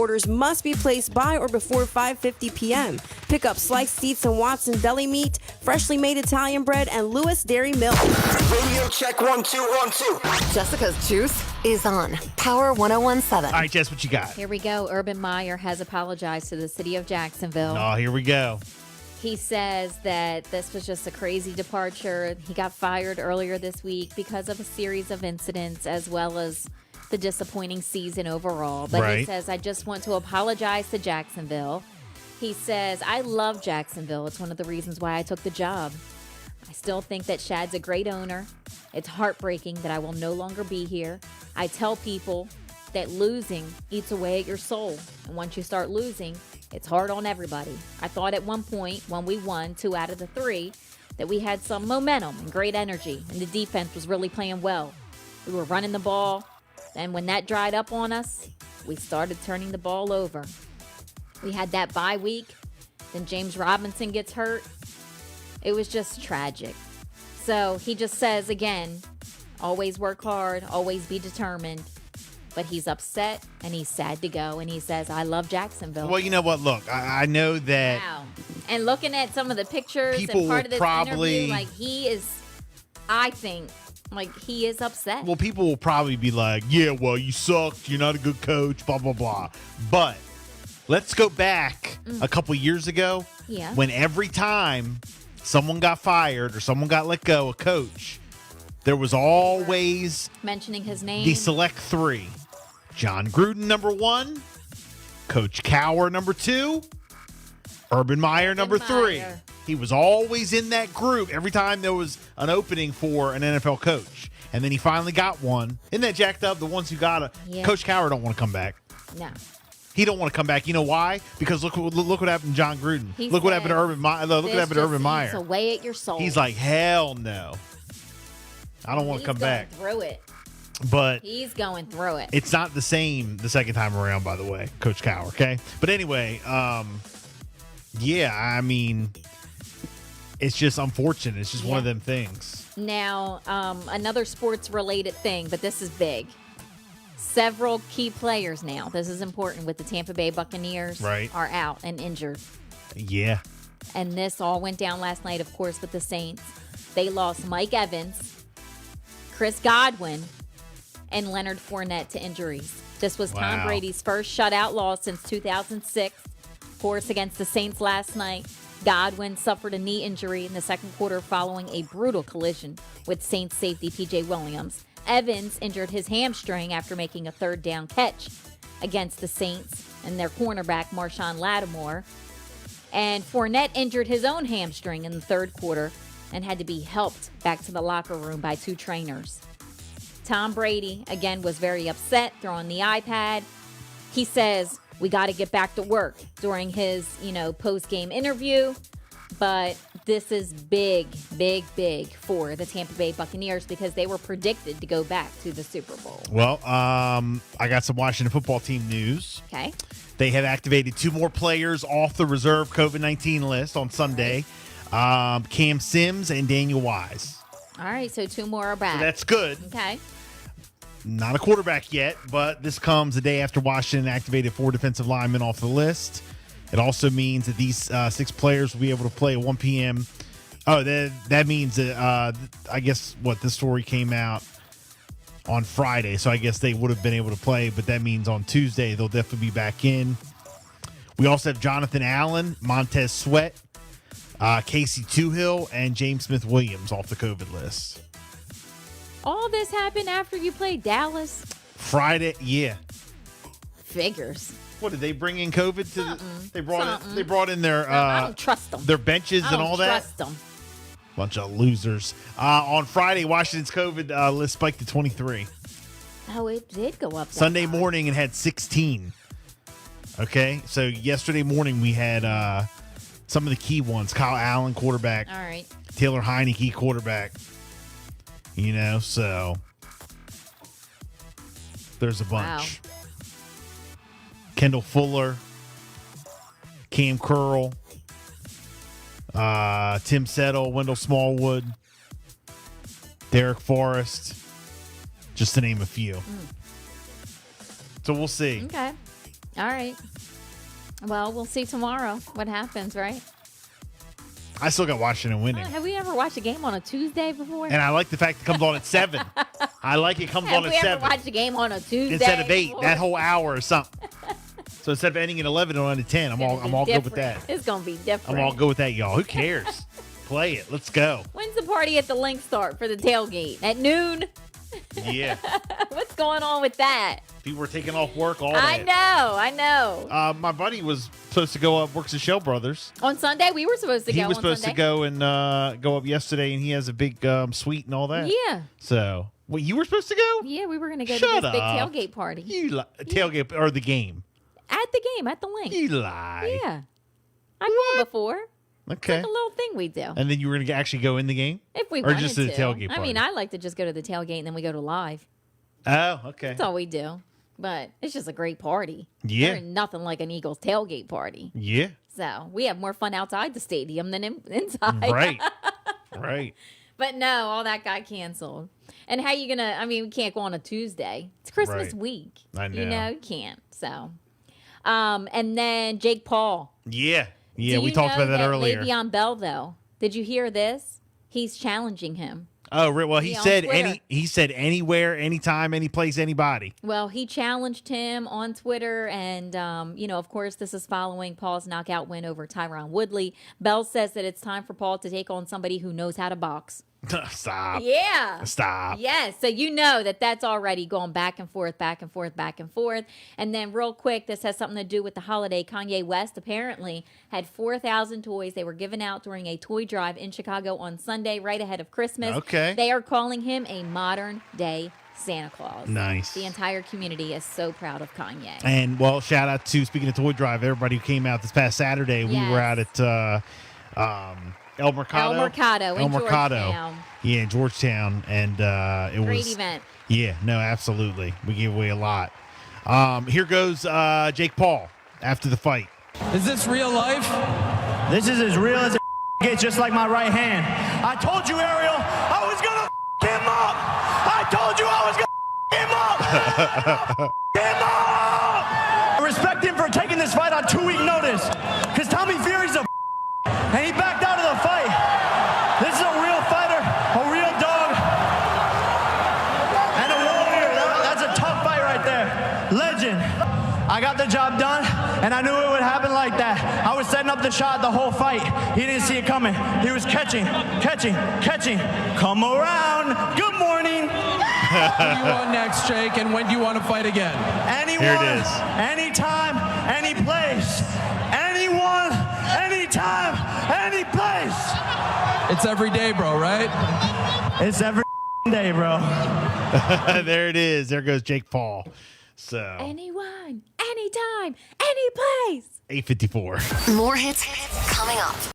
orders must be placed by or before 5:50 p.m. Pick up sliced Dietz and Watson deli meat, freshly made Italian bread, and Lewis Dairy Milk. Radio check 1 2 1 2. Jessica's Juice is on Power 101.7. All right, Jess, what you got? Here we go. Urban Meyer has apologized to the city of Jacksonville. Oh, here we go. He says that this was just a crazy departure. He got fired earlier this week because of a series of incidents as well as the disappointing season overall. But he says, I just want to apologize to Jacksonville. He says, I love Jacksonville. It's one of the reasons why I took the job. I still think that Shad's a great owner. It's heartbreaking that I will no longer be here. I tell people that losing eats away at your soul. And once you start losing, it's hard on everybody. I thought at one point when we won 2 out of the 3 that we had some momentum and great energy and the defense was really playing well. We were running the ball, and when that dried up on us, we started turning the ball over. We had that bye week, then James Robinson gets hurt. It was just tragic. So he just says, again, always work hard, always be determined. But he's upset and he's sad to go. And he says, I love Jacksonville. Well, you know what? Look, I know that. Wow. And looking at some of the pictures people and part of this probably, interview, like he is, I think, like he is upset. Well, people will probably be like, yeah, well, you sucked. You're not a good coach, blah, blah, blah. But let's go back a couple years ago when every time someone got fired or someone got let go, a coach, there was always mentioning his name. The select 3. John Gruden, number 1. Coach Cowher, number 2. Urban Meyer, number 3. He was always in that group every time there was an opening for an NFL coach. And then he finally got one. Isn't that jacked up? The ones who got Coach Cowher don't want to come back. No. He don't want to come back. You know why? Because look what happened to John Gruden. Look what happened to Urban Meyer. Look what happened to Urban Meyer. It's away at your soul. He's like, hell no. I don't want to come back. He's going through it. But he's going through it. It's not the same the second time around, by the way, Coach Cowher, okay? But anyway, yeah, I mean, it's just unfortunate. It's just one of them things. Now, another sports-related thing, but this is big. Several key players now, this is important with the Tampa Bay Buccaneers, are out and injured. Yeah. And this all went down last night, of course, with the Saints. They lost Mike Evans, Chris Godwin, and Leonard Fournette to injuries. This was Tom Brady's first shutout loss since 2006. Of course, against the Saints last night, Godwin suffered a knee injury in the second quarter following a brutal collision with Saints safety P.J. Williams. Evans injured his hamstring after making a third down catch against the Saints and their cornerback Marshawn Lattimore. And Fournette injured his own hamstring in the third quarter and had to be helped back to the locker room by 2 trainers. Tom Brady, again, was very upset, throwing the iPad. He says, we got to get back to work during his, post-game interview. But this is big, big, big for the Tampa Bay Buccaneers because they were predicted to go back to the Super Bowl. Well, I got some Washington football team news. Okay. They have activated 2 more players off the reserve COVID-19 list on Sunday. Cam Sims and Daniel Wise. All right, so 2 more are back. So that's good. Okay. Not a quarterback yet, but this comes the day after Washington activated 4 defensive linemen off the list. It also means that these 6 players will be able to play at 1 p.m. Oh, that means that, I guess, this story came out on Friday, so I guess they would have been able to play, but that means on Tuesday they'll definitely be back in. We also have Jonathan Allen, Montez Sweat, Casey Toohill, and James Smith-Williams off the COVID list. All this happened after you played Dallas? Friday, yeah. Figures. What did they bring in COVID to? They brought in their. I don't trust them. Their benches and all that. I don't trust them. Bunch of losers. On Friday, Washington's COVID list spiked to 23. Oh, it did go up. Sunday morning, it had 16. Okay, so yesterday morning we had some of the key ones. Kyle Allen, quarterback. All right. Taylor Heineke, quarterback. So there's a bunch. Wow. Kendall Fuller, Cam Curl, Tim Settle, Wendell Smallwood, Derek Forrest, just to name a few. So we'll see. Okay. All right. Well, we'll see tomorrow what happens, right? I still got Washington winning. Have we ever watched a game on a Tuesday before? And I like the fact it comes on at 7. I like it comes on at 7. Have we ever watched a game on a Tuesday instead of 8, before? that whole hour or something. So instead of ending at 11 or at 10, I'm all good with that. It's going to be different. I'm all good with that, y'all. Who cares? Play it. Let's go. When's the party at the Link start for the tailgate? At noon? Yeah. What's going on with that? People were taking off work all I day. I know. My buddy was supposed to go up, works at Shell Brothers. On Sunday, we were supposed to go. He was on supposed Sunday. to go and go up yesterday, and he has a big suite and all that. Yeah. So, well, you were supposed to go? Yeah, we were going to go Shut to this big up. tailgate party. Tailgate or the game? At the game, at the Link. You lie. Yeah. I've gone before. Okay. It's like a little thing we do. And then you were going to actually go in the game? If we or wanted just to the tailgate I party? mean, I like to just go to the tailgate and then we go to live. Oh, okay. That's all we do. But it's just a great party. Yeah. There's nothing like an Eagles tailgate party. Yeah. So we have more fun outside the stadium than inside. Right. Right. But no, all that got canceled. And how you gonna? I mean, we can't go on a Tuesday. It's Christmas Right. week. I know. You know, you can't. So, and then Jake Paul. Yeah. Yeah, Do we you talked know about that earlier. Le'Veon Bell, though, did you hear this? He's challenging him. Oh, well, he Yeah, on said Twitter. he said anywhere, anytime, any place, anybody. Well, he challenged him on Twitter, and of course, this is following Paul's knockout win over Tyron Woodley. Bell says that it's time for Paul to take on somebody who knows how to box. Stop. Yeah. Stop. Yes. So you know that's already going back and forth, back and forth, back and forth. And then real quick, this has something to do with the holiday. Kanye West apparently had 4,000 toys. They were given out during a toy drive in Chicago on Sunday, right ahead of Christmas. Okay. They are calling him a modern day Santa Claus. Nice. The entire community is so proud of Kanye. And, well, shout out to, speaking of Toy Drive, everybody who came out this past Saturday. Yes. We were out at El Mercado. in Georgetown. Yeah, in Georgetown. And it Great was... event. Yeah, no, absolutely. We gave away a lot. Here goes Jake Paul after the fight. Is this real life? This is as real as it gets, just like my right hand. I told you, Ariel, I was gonna him up. I told you I was gonna him up. Him up. I respect him for taking this fight on 2-week notice, because Tommy Fury's a and he backed out of the fight. This is a real fighter, a real dog, and a warrior. That's a tough fight right there. Legend. I got the job done, and I knew it would happen like that. I was setting up the shot the whole fight. He didn't see it coming. He was catching. Come around. Good morning. Who do you want next, Jake, and when do you want to fight again? Anyone, Here it is. anytime, any place. Anyone, anytime, any place. It's every day, bro, right? It's every day, bro. There it is. There goes Jake Paul. So, Anyone, anytime, any place. 8:54. More hits coming up.